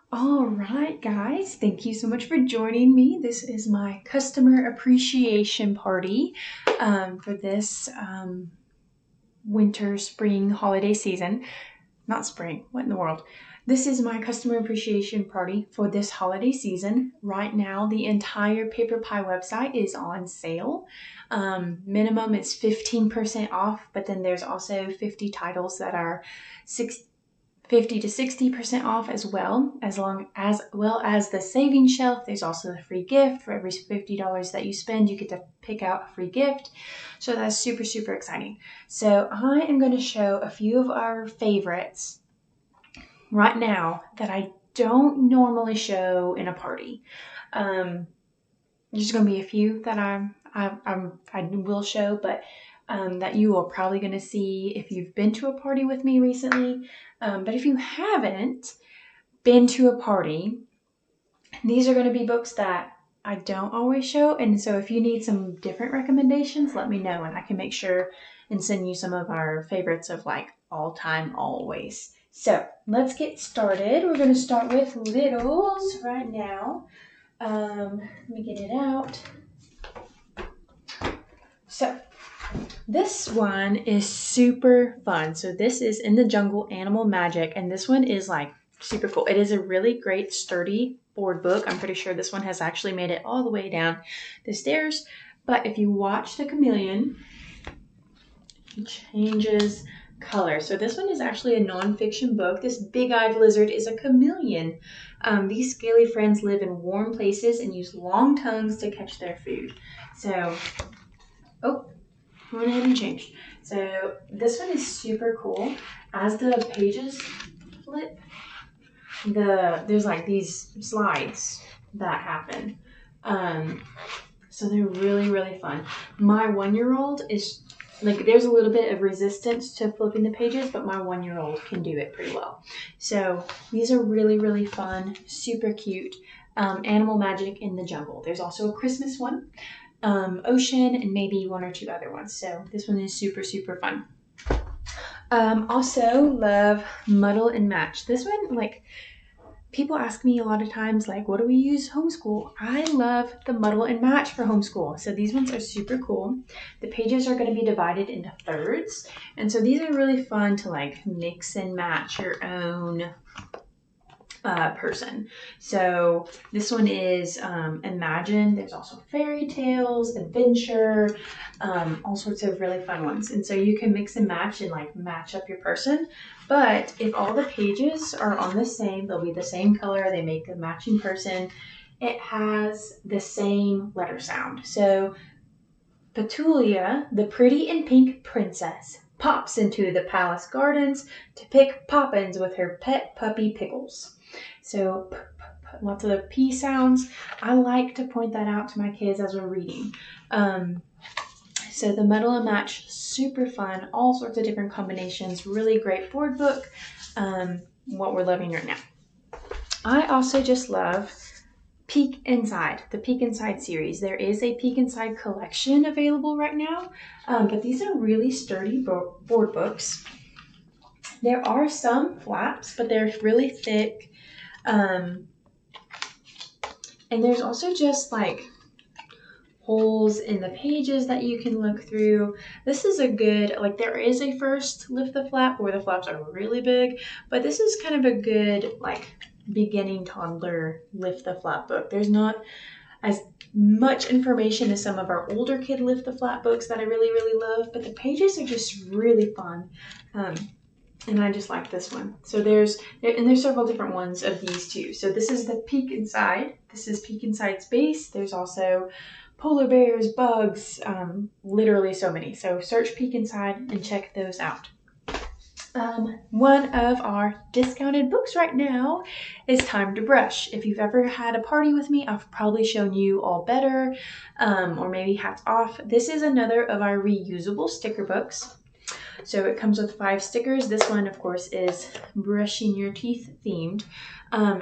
All right, guys, thank you so much for joining me. This is my customer appreciation party for this winter, spring holiday season. Not spring, what in the world? This is my customer appreciation party for this holiday season. Right now, the entire PaperPie website is on sale. Minimum is 15% off, but then there's also 50 titles that are 50 to 60% off as well as the savings shelf. There's also the free gift. For every $50 that you spend, you get to pick out a free gift. So that's super, super exciting. So I am going to show a few of our favorites right now that I don't normally show in a party. There's going to be a few that I will show, but that you are probably going to see if you've been to a party with me recently. But if you haven't been to a party, these are going to be books that I don't always show. And so if you need some different recommendations, let me know and I can make sure and send you some of our favorites of like all time, always. So let's get started. We're going to start with Littles right now. Let me get it out. So this one is super fun. So this is In the Jungle, Animal Magic, and this one is like super cool. It is a really great sturdy board book. I'm pretty sure this one has actually made it all the way down the stairs. But if you watch the chameleon, he changes color. So this one is actually a nonfiction book. This big-eyed lizard is a chameleon. These scaly friends live in warm places and use long tongues to catch their food. So, went ahead and changed. So this one is super cool. As the pages flip, there's like these slides that happen. So they're really, really fun. My 1-year-old is like, there's a little bit of resistance to flipping the pages, but my 1-year-old can do it pretty well. So these are really, really fun, super cute. Animal Magic in the Jungle. There's also a Christmas one. Ocean, and maybe one or two other ones. So this one is super, super fun. Also love Muddle and Match. This one, like, people ask me a lot of times, like, what do we use homeschool? I love the Muddle and Match for homeschool. So these ones are super cool. The pages are going to be divided into thirds. And so these are really fun to like mix and match your own person. So this one is Imagine. There's also fairy tales, adventure, all sorts of really fun ones. And so you can mix and match and like match up your person. But if all the pages are on the same, they'll be the same color. They make a matching person. It has the same letter sound. So Petulia, the pretty and pink princess, pops into the palace gardens to pick poppins with her pet puppy Pickles. So lots of the P sounds. I like to point that out to my kids as we're reading. So the Muddle and Match, super fun, all sorts of different combinations, really great board book, what we're loving right now. I also just love Peek Inside, the Peek Inside series. There is a Peek Inside collection available right now, but these are really sturdy board books. There are some flaps, but they're really thick. And there's also just like holes in the pages that you can look through. This is a good, like, there is a first Lift the Flap where the flaps are really big, but this is kind of a good like beginning toddler Lift the Flap book. There's not as much information as some of our older kid Lift the Flap books that I really, really love, but the pages are just really fun. And I just like this one. So there's several different ones of these two. So this is the Peek Inside. This is Peek Inside Space. There's also polar bears, bugs, literally so many. So search Peek Inside and check those out. One of our discounted books right now is Time to Brush. If you've ever had a party with me, I've probably shown you All Better, or maybe Hats Off. This is another of our reusable sticker books. So it comes with 5 stickers. This one, of course, is brushing your teeth themed.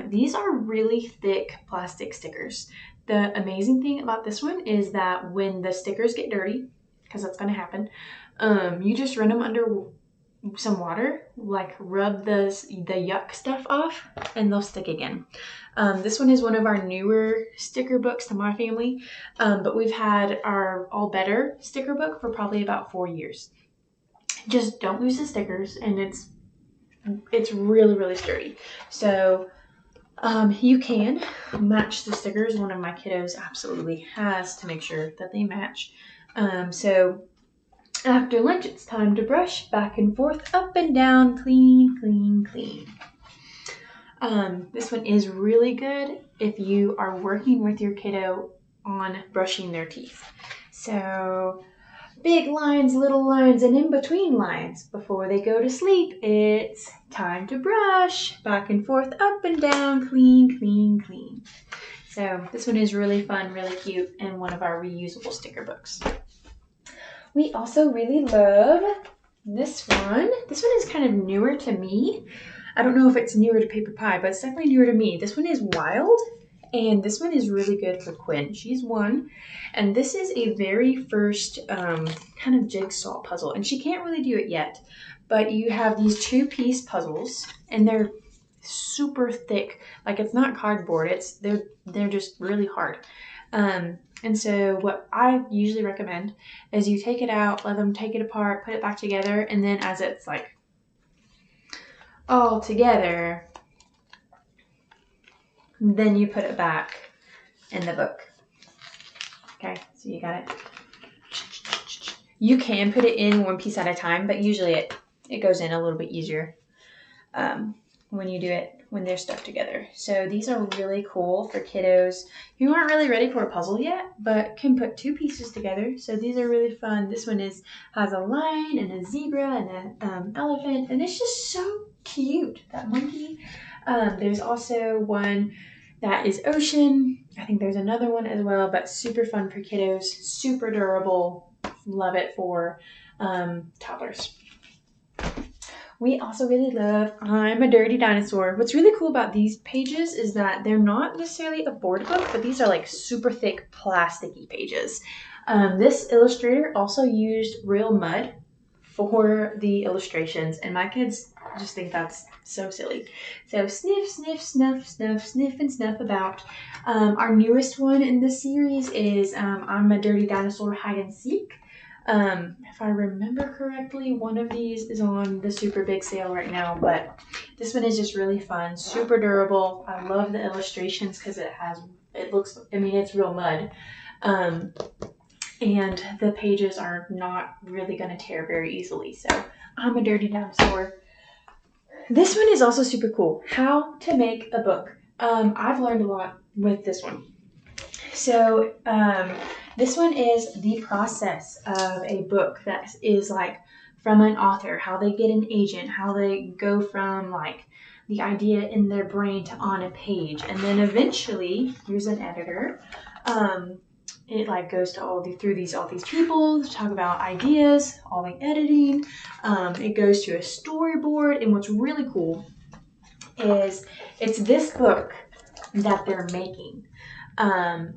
These are really thick plastic stickers. The amazing thing about this one is that when the stickers get dirty, because that's going to happen, you just run them under some water, like rub the yuck stuff off, and they'll stick again. This one is one of our newer sticker books to my family, but we've had our All Better sticker book for probably about 4 years. Just don't lose the stickers, and it's really, really sturdy. So you can match the stickers. One of my kiddos absolutely has to make sure that they match. So after lunch, it's time to brush back and forth, up and down, clean, clean, clean. This one is really good if you are working with your kiddo on brushing their teeth. So big lines, little lines, and in between lines. Before they go to sleep, it's time to brush back and forth, up and down, clean, clean, clean. So this one is really fun, really cute, and one of our reusable sticker books. We also really love this one. This one is kind of newer to me. I don't know if it's newer to PaperPie, but it's definitely newer to me. This one is Wild, and this one is really good for Quinn. She's 1, and this is a very first kind of jigsaw puzzle, and she can't really do it yet, but you have these 2-piece puzzles, and they're super thick. Like, it's not cardboard, they're just really hard. And so what I usually recommend is you take it out, let them take it apart, put it back together, and then as it's like all together, then you put it back in the book. Okay, so you got it. You can put it in one piece at a time, but usually it goes in a little bit easier when you do it when they're stuck together. So these are really cool for kiddos who aren't really ready for a puzzle yet, but can put 2 pieces together. So these are really fun. This one has a lion and a zebra and an elephant, and it's just so cute, that monkey. There's also one that is ocean. I think there's another one as well, but super fun for kiddos, super durable. Love it for toddlers. We also really love I'm a Dirty Dinosaur. What's really cool about these pages is that they're not necessarily a board book, but these are like super thick plasticky pages. This illustrator also used real mud for the illustrations, and my kids just think that's so silly. So sniff, sniff, snuff, snuff, sniff, and snuff about. Our newest one in this series is I'm a Dirty Dinosaur Hide and Seek. If I remember correctly, one of these is on the super big sale right now, but this one is just really fun, super durable. I love the illustrations because it's real mud. And the pages are not really going to tear very easily. So I'm a Dirty Dinosaur. This one is also super cool. How to make a book. I've learned a lot with this one. So this one is the process of a book that is like from an author, how they get an agent, how they go from like the idea in their brain to on a page. And then eventually, here's an editor. It like goes to all these people to talk about ideas, all the editing. It goes to a storyboard, and what's really cool is it's this book that they're making.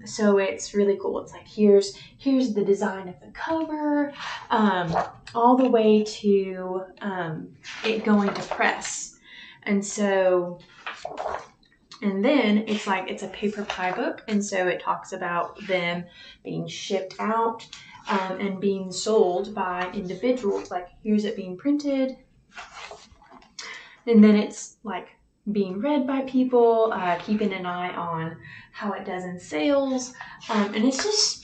So it's really cool. It's like here's the design of the cover, all the way to it going to press, and then it's a PaperPie book, and so it talks about them being shipped out and being sold by individuals. Like here's it being printed, and then it's like being read by people, keeping an eye on how it does in sales, and it's just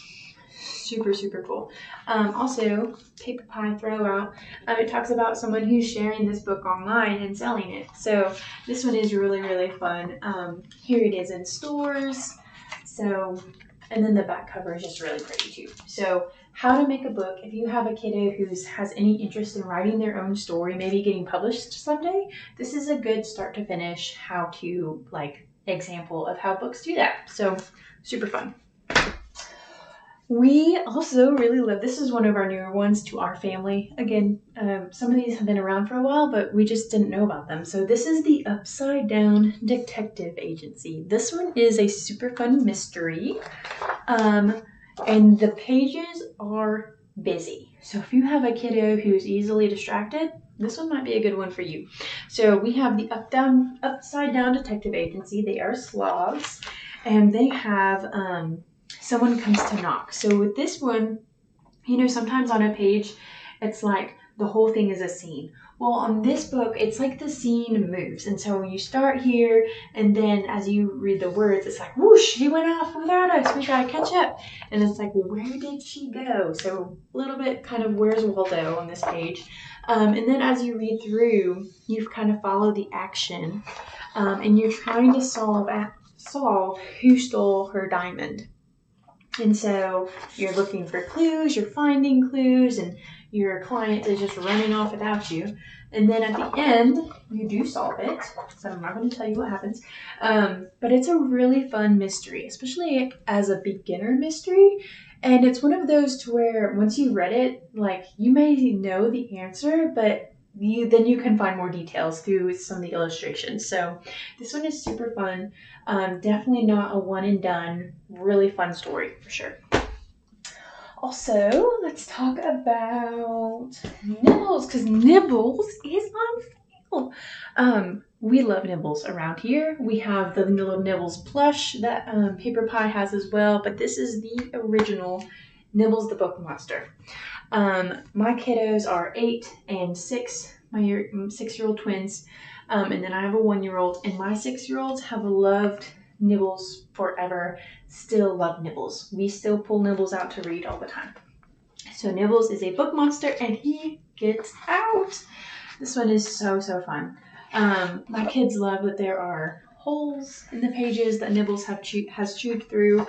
super, super cool. Also, PaperPie Throwout, it talks about someone who's sharing this book online and selling it. So this one is really, really fun. Here it is in stores. So, and then the back cover is just really pretty too. So how to make a book. If you have a kiddo who has any interest in writing their own story, maybe getting published someday, this is a good start to finish how to example of how books do that. So super fun. We also really love, this is one of our newer ones to our family. Again, some of these have been around for a while, but we just didn't know about them. So this is the Upside Down Detective Agency. This one is a super fun mystery. And the pages are busy. So if you have a kiddo who's easily distracted, this one might be a good one for you. So we have the Upside Down Detective Agency. They are Slavs, and they have someone comes to knock. So with this one, you know, sometimes on a page, it's like the whole thing is a scene. Well, on this book, it's like the scene moves. And so you start here, and then as you read the words, it's like, whoosh, she went off without us. We gotta catch up. And it's like, well, where did she go? So a little bit kind of where's Waldo on this page. And then as you read through, you kind of follow the action, and you're trying to solve who stole her diamond. And so you're looking for clues, you're finding clues, and your client is just running off without you. And then at the end, you do solve it. So I'm not going to tell you what happens. But it's a really fun mystery, especially as a beginner mystery. And it's one of those to where once you read it, like you may know the answer, but then you can find more details through some of the illustrations. So this one is super fun. Definitely not a one and done. Really fun story for sure. Also, let's talk about Nibbles, because Nibbles is on sale. We love Nibbles around here. We have the little Nibbles plush that PaperPie has as well, but this is the original Nibbles the Book Monster. My kiddos are 8 and 6, my 6-year-old twins, and then I have a 1-year-old, and my 6-year-olds have loved Nibbles forever, still love Nibbles. We still pull Nibbles out to read all the time. So Nibbles is a book monster, and he gets out. This one is so fun. My kids love that there are holes in the pages that Nibbles has chewed through.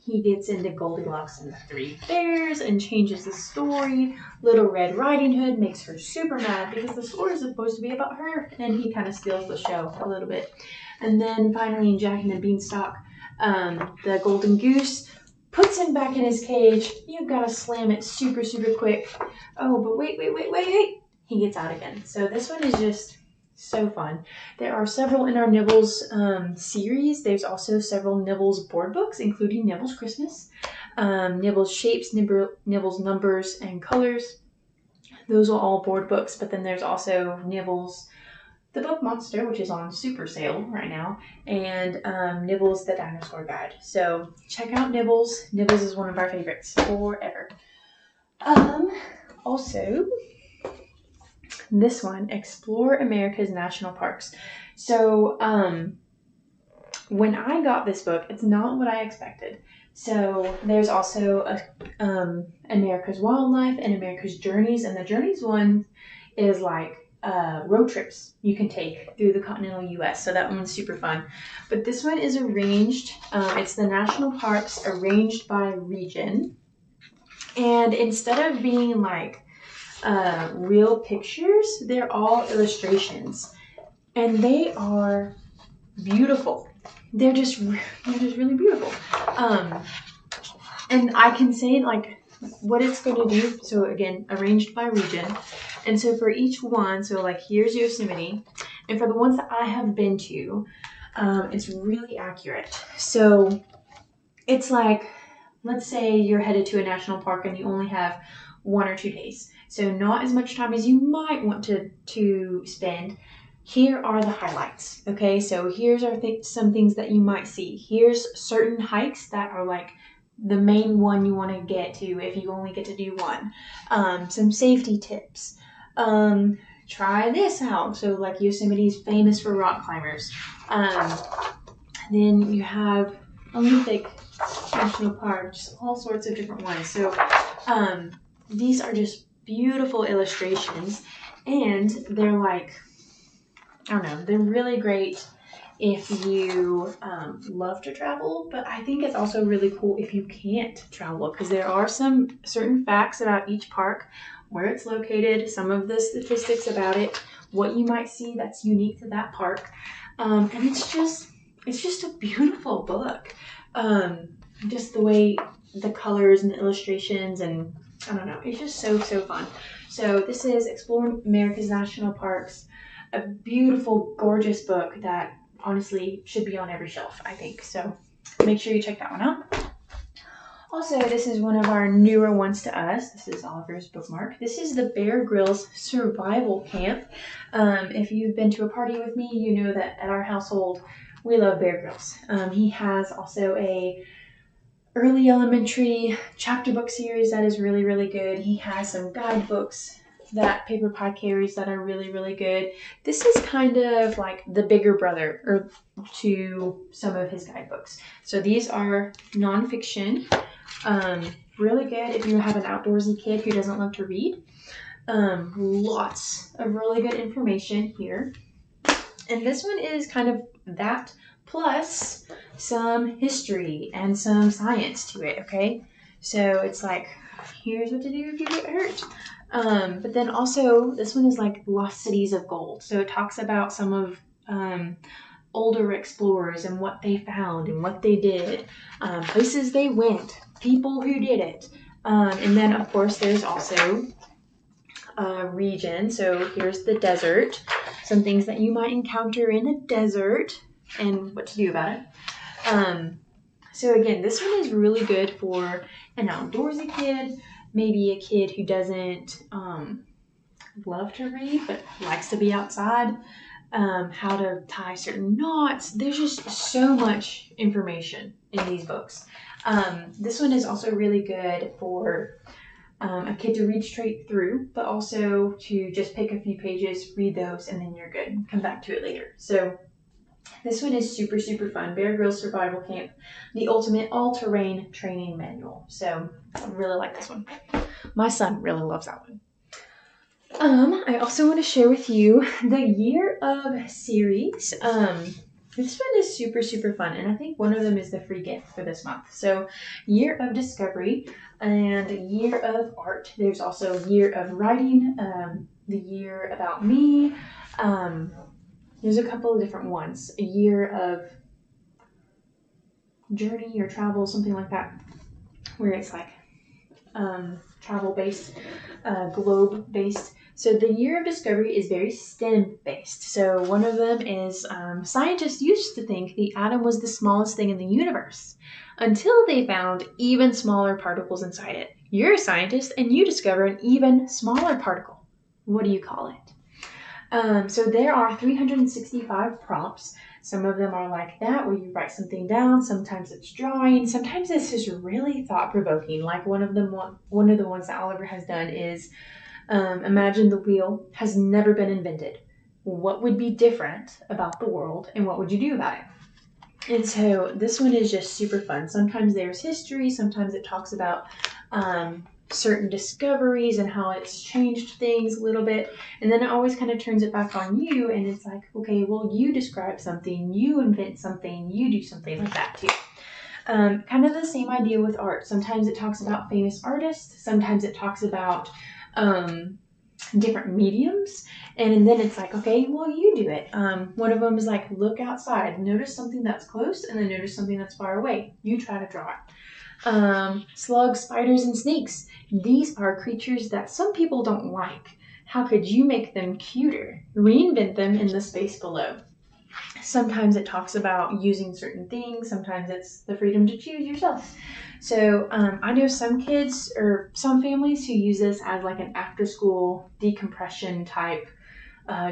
He gets into Goldilocks and the Three Bears and changes the story. Little Red Riding Hood makes her super mad because the story is supposed to be about her, and he kind of steals the show a little bit. And then finally in Jack and the Beanstalk, the Golden Goose puts him back in his cage. You've got to slam it super quick. Oh, but wait. He gets out again. So this one is just so fun. There are several in our Nibbles series. There's also several Nibbles board books, including Nibbles Christmas, Nibbles Shapes, Nibbles Numbers and Colors. Those are all board books, but then there's also Nibbles the Book Monster, which is on super sale right now, and Nibbles the Dinosaur Guide. So check out Nibbles. Nibbles is one of our favorites forever. Also, this one, Explore America's National Parks. So when I got this book, it's not what I expected. So there's also America's Wildlife and America's Journeys, and the Journeys one is like road trips you can take through the continental U.S. So that one's super fun. But this one is arranged. It's the national parks arranged by region. And instead of being like real pictures, they're all illustrations. And they are beautiful. They're just really beautiful. And I can say like what it's going to do. So again, arranged by region. And so for each one, so like here's Yosemite, and for the ones that I have been to, it's really accurate. So it's like, let's say you're headed to a national park and you only have 1 or 2 days. So not as much time as you might want to spend. Here are the highlights. Okay, so here's some things that you might see. Here's certain hikes that are like the main one you want to get to if you only get to do one. Some safety tips. Try this out. So like Yosemite's famous for rock climbers. Then you have Olympic National Park, just all sorts of different ones. So these are just beautiful illustrations, and they're like, I don't know, they're really great if you love to travel, but I think it's also really cool if you can't travel, because there are some certain facts about each park, where it's located, some of the statistics about it, what you might see that's unique to that park, and it's just a beautiful book. Just the way the colors and the illustrations, and I don't know, it's just so fun. So this is Explore America's National Parks, a beautiful, gorgeous book that honestly should be on every shelf, I think. So make sure you check that one out. Also, this is one of our newer ones to us. This is Oliver's bookmark. This is the Bear Grylls Survival Camp. If you've been to a party with me, you know that at our household, we love Bear Grylls. He has also a early elementary chapter book series that is really, really good. He has some guidebooks that PaperPie carries that are really, really good. This is kind of like the bigger brother or to some of his guidebooks. So these are nonfiction. Really good if you have an outdoorsy kid who doesn't love to read. Lots of really good information here. And this one is kind of that plus some history and some science to it, okay? So it's like, here's what to do if you get hurt. But then also, this one is like Lost Cities of Gold. So it talks about some of older explorers and what they found and what they did, places they went, people who did it. And then, of course, there's also region. So here's the desert, some things that you might encounter in a desert and what to do about it. So again, this one is really good for an outdoorsy kid, maybe a kid who doesn't love to read but likes to be outside. How to tie certain knots. There's just so much information in these books. This one is also really good for a kid to read straight through, but also to just pick a few pages, read those, and then you're good. Come back to it later. So this one is super, super fun. Bear Grylls Survival Camp, the ultimate all-terrain training manual. So I really like this one. My son really loves that one. I also want to share with you the Year of series. This one is super, super fun, and I think one of them is the free gift for this month. So Year of Discovery and Year of Art. There's also Year of Writing, the Year About Me. There's a couple of different ones. A Year of Journey or Travel, something like that, where it's like travel-based, globe-based. So the Year of Discovery is very STEM-based. So one of them is scientists used to think the atom was the smallest thing in the universe until they found even smaller particles inside it. You're a scientist and you discover an even smaller particle. What do you call it? So there are 365 prompts. Some of them are like that, where you write something down. Sometimes it's drawing. Sometimes it's just really thought-provoking. Like one of the ones that Oliver has done is imagine the wheel has never been invented. What would be different about the world, and what would you do about it? And so this one is just super fun. Sometimes there's history. Sometimes it talks about certain discoveries and how it's changed things a little bit. And then it always kind of turns it back on you, and it's like, okay, well, you describe something, you invent something, you do something like that too. Kind of the same idea with art. Sometimes it talks about famous artists. Sometimes it talks about different mediums, and then it's like, okay, well, you do it. One of them is like, look outside, notice something that's close, and then notice something that's far away. You try to draw it. Slugs, spiders, and snakes. These are creatures that some people don't like. How could you make them cuter? Reinvent them in the space below. Sometimes it talks about using certain things. Sometimes it's the freedom to choose yourself. So I know some kids or some families who use this as like an after-school decompression type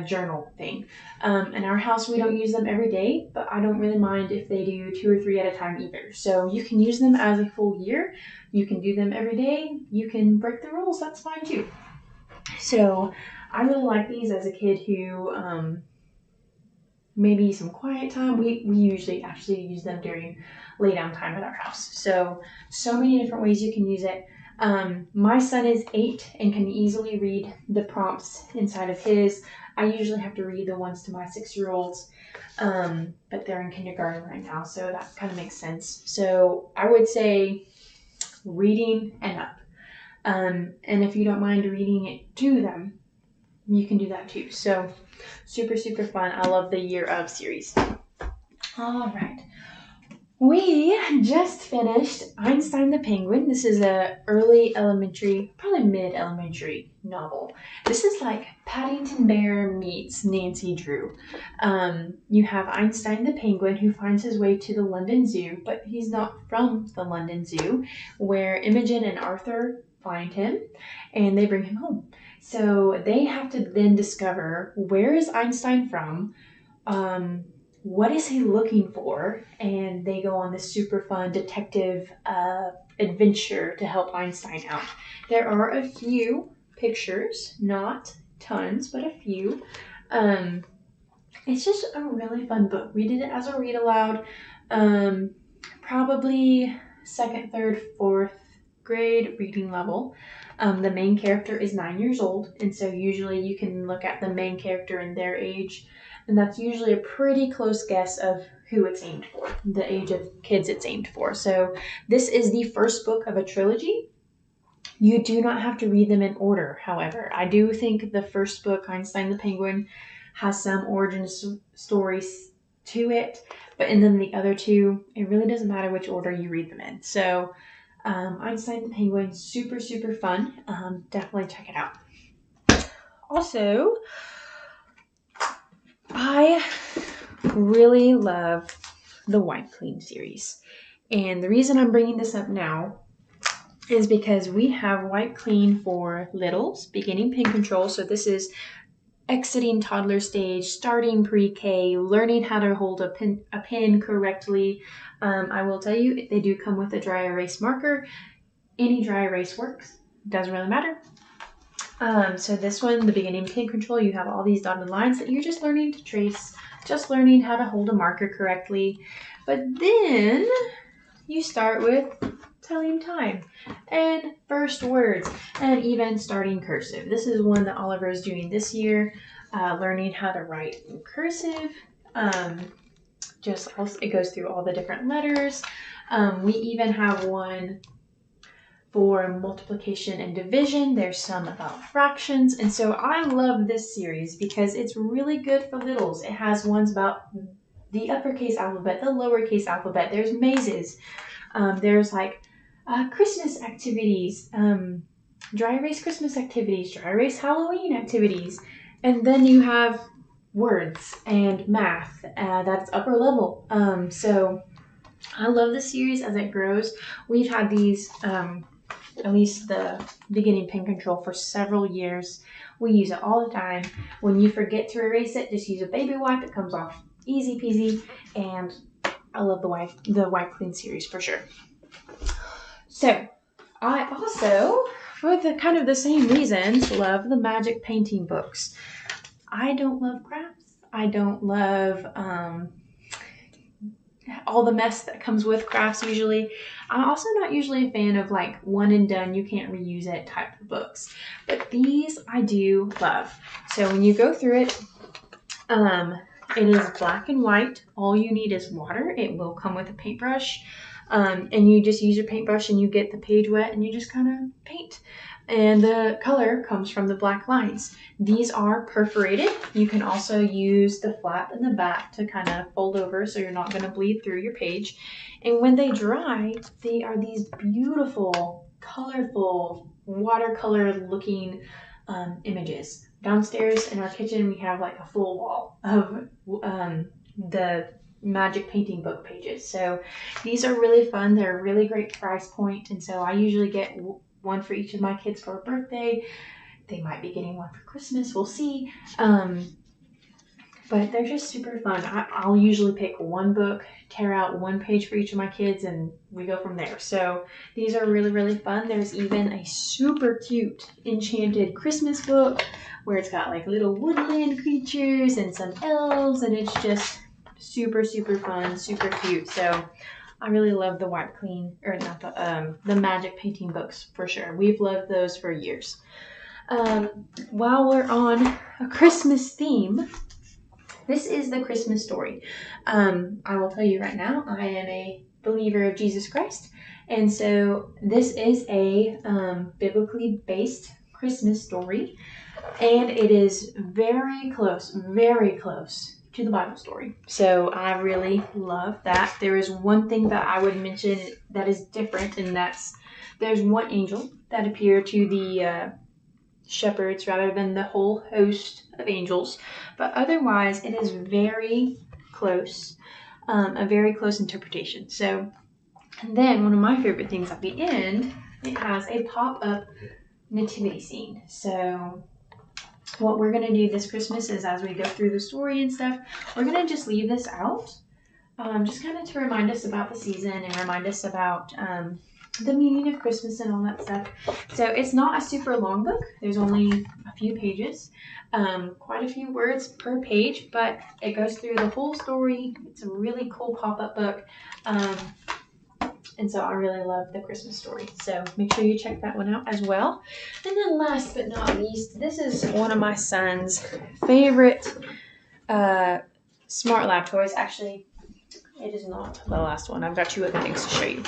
journal thing. In our house, we don't use them every day, but I don't really mind if they do 2 or 3 at a time either. So you can use them as a full year. You can do them every day. You can break the rules. That's fine too. So I really like these as a kid who maybe some quiet time. We usually actually use them during lay down time at our house. So many different ways you can use it. My son is 8 and can easily read the prompts inside of his. I usually have to read the ones to my 6-year-olds, but they're in kindergarten right now, so that kind of makes sense. So I would say reading and up. And if you don't mind reading it to them, you can do that too. So super, super fun. I love the Year of series. All right. We just finished Einstein the Penguin. This is a early elementary, probably mid-elementary novel. This is like Paddington Bear meets Nancy Drew. You have Einstein the Penguin who finds his way to the London Zoo, but he's not from the London Zoo, where Imogen and Arthur find him and they bring him home. So they have to then discover, where is Einstein from? What is he looking for? And they go on this super fun detective adventure to help Einstein out. There are a few pictures, not tons, but a few. It's just a really fun book. We did it as a read aloud, probably second, third, fourth grade reading level. The main character is 9 years old, and so usually you can look at the main character and their age, and that's usually a pretty close guess of who it's aimed for, the age of kids it's aimed for. So this is the first book of a trilogy. You do not have to read them in order, however. I do think the first book, Einstein the Penguin, has some origin stories to it, but and then the other two, it really doesn't matter which order you read them in. So Einstein the Penguin, super, super fun. Definitely check it out. Also, I really love the Wipe Clean series. And the reason I'm bringing this up now is because we have Wipe Clean for littles, beginning pen control. So this is exiting toddler stage, starting pre-K, learning how to hold a pen correctly. I will tell you, they do come with a dry erase marker. Any dry erase works. Doesn't really matter. So this one, the beginning pen control, you have all these dotted lines that you're just learning to trace, just learning how to hold a marker correctly. But then you start with telling time and first words and even starting cursive. This is one that Oliver is doing this year, learning how to write in cursive. It goes through all the different letters. We even have one for multiplication and division. There's some about fractions. And so I love this series because it's really good for littles. It has ones about the uppercase alphabet, the lowercase alphabet. There's mazes. There's like Christmas activities, dry erase Christmas activities, dry erase Halloween activities. And then you have words and math. That's upper level. So I love this series as it grows. We've had these, at least the beginning pen control, for several years. We use it all the time. When you forget to erase it, just use a baby wipe. It comes off easy peasy. And I love the Wipe Clean series for sure. So I also, for the kind of the same reasons, love the magic painting books. I don't love crafts. I don't love all the mess that comes with crafts usually. I'm also not usually a fan of like one and done, you can't reuse it type of books. But these I do love. So when you go through it, it is black and white. All you need is water. It will come with a paintbrush. And you just use your paintbrush and you get the page wet and you just kind of paint. And the color comes from the black lines. These are perforated. You can also use the flap in the back to kind of fold over so you're not going to bleed through your page. And when they dry, they are these beautiful, colorful, watercolor looking images. Downstairs in our kitchen, we have like a full wall of the magic painting book pages. So these are really fun. They're a really great price point. And so I usually get one for each of my kids for a birthday. They might be getting one for Christmas. We'll see. But they're just super fun. I'll usually pick one book, tear out one page for each of my kids, and we go from there. So these are really, really fun. There's even a super cute enchanted Christmas book where it's got like little woodland creatures and some elves, and it's just super, super fun, super cute. So I really love the Wipe Clean, or not the magic painting books for sure. We've loved those for years. While we're on a Christmas theme, this is the Christmas story. I will tell you right now, I am a believer of Jesus Christ. And so this is a biblically based Christmas story. And it is very close to the Bible story. So I really love that. There is one thing that I would mention that is different, and there's one angel that appeared to the shepherds rather than the whole host of angels. But otherwise, it is very close, a very close interpretation. So, and then one of my favorite things at the end, it has a pop-up nativity scene. So what we're going to do this Christmas is, as we go through the story and stuff, we're going to just leave this out, just kind of to remind us about the season and remind us about the meaning of Christmas and all that stuff. So it's not a super long book. There's only a few pages, quite a few words per page, but it goes through the whole story. It's a really cool pop-up book. And so I really love the Christmas story. So make sure you check that one out as well. And then last but not least, this is one of my son's favorite Smart Lab toys. Actually, it is not the last one. I've got two other things to show you.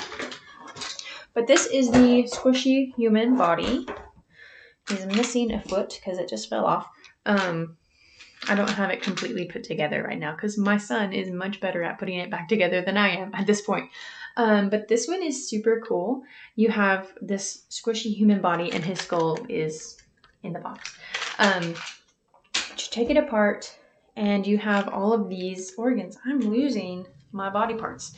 But this is the squishy human body. He's missing a foot because it just fell off. I don't have it completely put together right now because my son is much better at putting it back together than I am at this point. But this one is super cool. You have this squishy human body and his skull is in the box. You take it apart and you have all of these organs. I'm losing my body parts.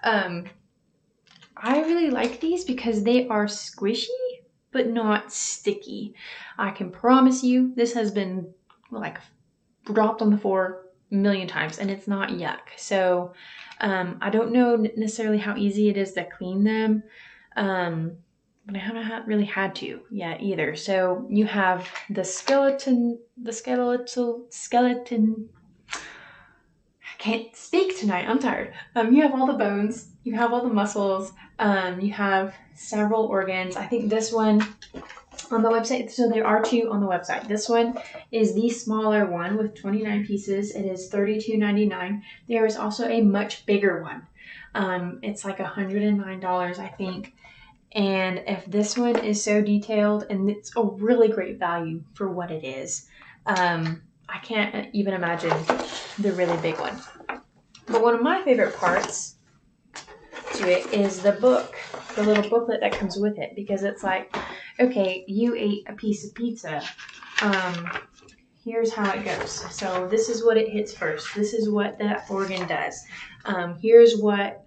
I really like these because they are squishy but not sticky. I can promise you this has been like dropped on the floor a million times and it's not yuck. So I don't know necessarily how easy it is to clean them, but I haven't really had to yet either. So you have the skeleton, I can't speak tonight, I'm tired. You have all the bones, you have all the muscles, you have several organs. I think this one on the website, so there are two on the website. This one is the smaller one with 29 pieces. It is $32.99. There is also a much bigger one. It's like $109, I think. And if this one is so detailed, and it's a really great value for what it is, I can't even imagine the really big one. But one of my favorite parts to it is the book, the little booklet that comes with it, because it's like, okay, you ate a piece of pizza. Here's how it goes. So this is what it hits first. This is what that organ does. Here's what,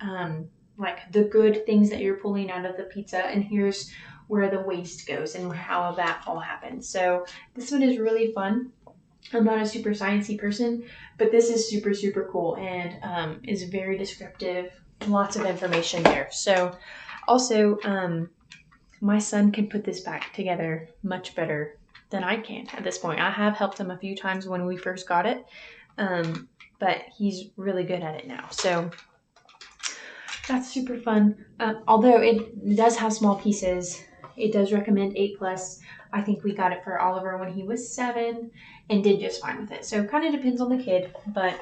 like the good things that you're pulling out of the pizza, and here's where the waste goes and how that all happens. So this one is really fun. I'm not a super sciencey person, but this is super, super cool and is very descriptive. Lots of information there. So also, my son can put this back together much better than I can at this point. I have helped him a few times when we first got it, but he's really good at it now. So that's super fun. Although it does have small pieces, it does recommend 8+. I think we got it for Oliver when he was 7 and did just fine with it. So it kind of depends on the kid, but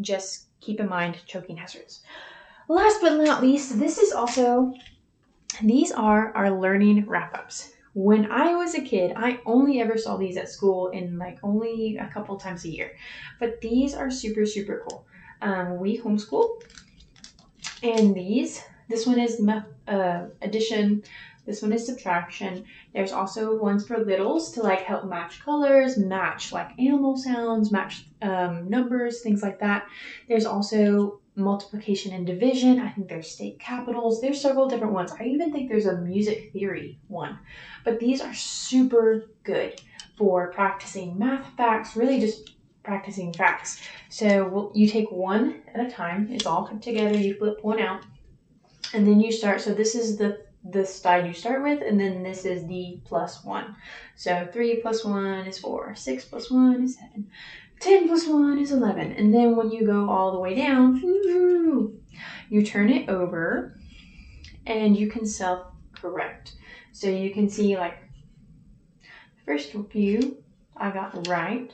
just keep in mind choking hazards. Last but not least, these are our learning wrap-ups. When I was a kid, I only ever saw these at school in like only a couple times a year. But these are super, super cool. We homeschool. And this one is addition. This one is subtraction. There's also ones for littles to like help match colors, match like animal sounds, match numbers, things like that. There's also multiplication and division. I think there's state capitals. There's several different ones. I even think there's a music theory one. But these are super good for practicing math facts, really just practicing facts. So you take one at a time. It's all put together. You flip one out. And then you start. So this is the side you start with, and then this is the +1. So 3 + 1 is 4. 6 + 1 is 7. 10 + 1 is 11. And then when you go all the way down, you turn it over and you can self-correct. So you can see like first few I got right.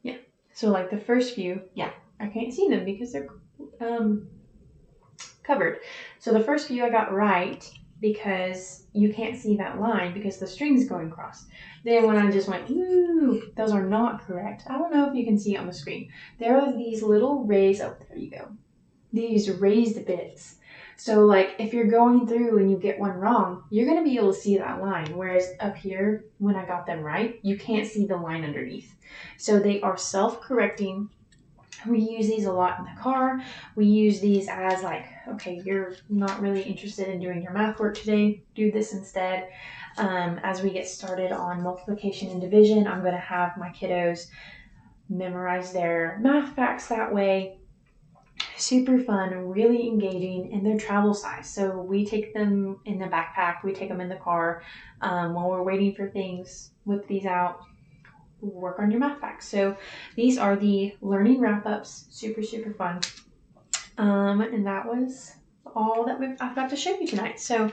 Yeah. So like the first few, yeah, I can't see them because they're covered. So the first few I got right. because you can't see that line because the string's going across. Then when I just went, ooh, those are not correct. I don't know if you can see it on the screen. There are these little raised, oh, there you go. These raised bits. So like if you're going through and you get one wrong, you're going to be able to see that line. Whereas up here, when I got them right, you can't see the line underneath. So they are self-correcting. We use these a lot in the car. We use these as like, okay, you're not really interested in doing your math work today, do this instead. As we get started on multiplication and division, I'm going to have my kiddos memorize their math facts that way. Super fun, really engaging, and they're travel size. So we take them in the backpack, we take them in the car while we're waiting for things, whip these out, work on your math facts. So these are the learning wrap-ups, super, super fun. And that was all that I've got to show you tonight. So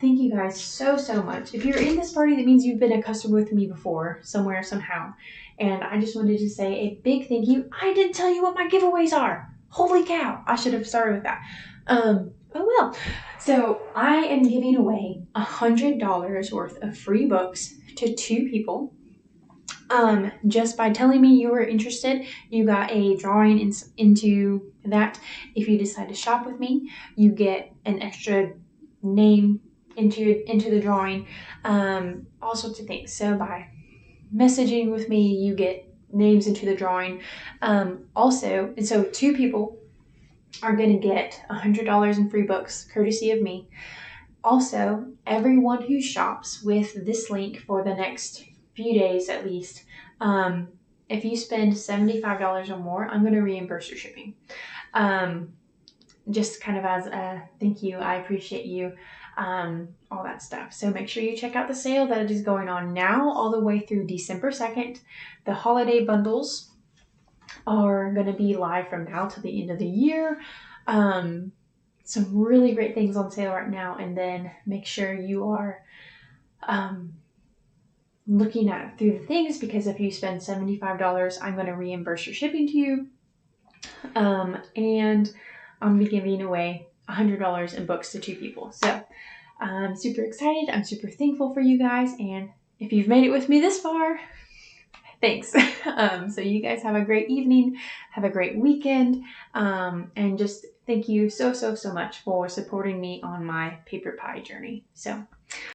thank you guys so, so much. If you're in this party, that means you've been a customer with me before, somewhere, somehow. And I just wanted to say a big thank you. I didn't tell you what my giveaways are. Holy cow. I should have started with that. Oh well. So I am giving away $100 worth of free books to 2 people. Just by telling me you were interested, you got a drawing into that. If you decide to shop with me, you get an extra name into the drawing, all sorts of things. So by messaging with me, you get names into the drawing. Also, and so 2 people are going to get $100 in free books courtesy of me. Also, everyone who shops with this link for the next few days at least, if you spend $75 or more, I'm going to reimburse your shipping. Just kind of as a thank you, I appreciate you, all that stuff. So make sure you check out the sale that is going on now all the way through December 2nd. The holiday bundles are going to be live from now to the end of the year. Some really great things on sale right now, and then make sure you are looking at through the things, because if you spend $75, I'm going to reimburse your shipping to you. And I'm going to be giving away $100 in books to 2 people. So I'm super excited. I'm super thankful for you guys. And if you've made it with me this far, thanks. So you guys have a great evening. Have a great weekend. And just thank you so, so, so much for supporting me on my PaperPie journey. So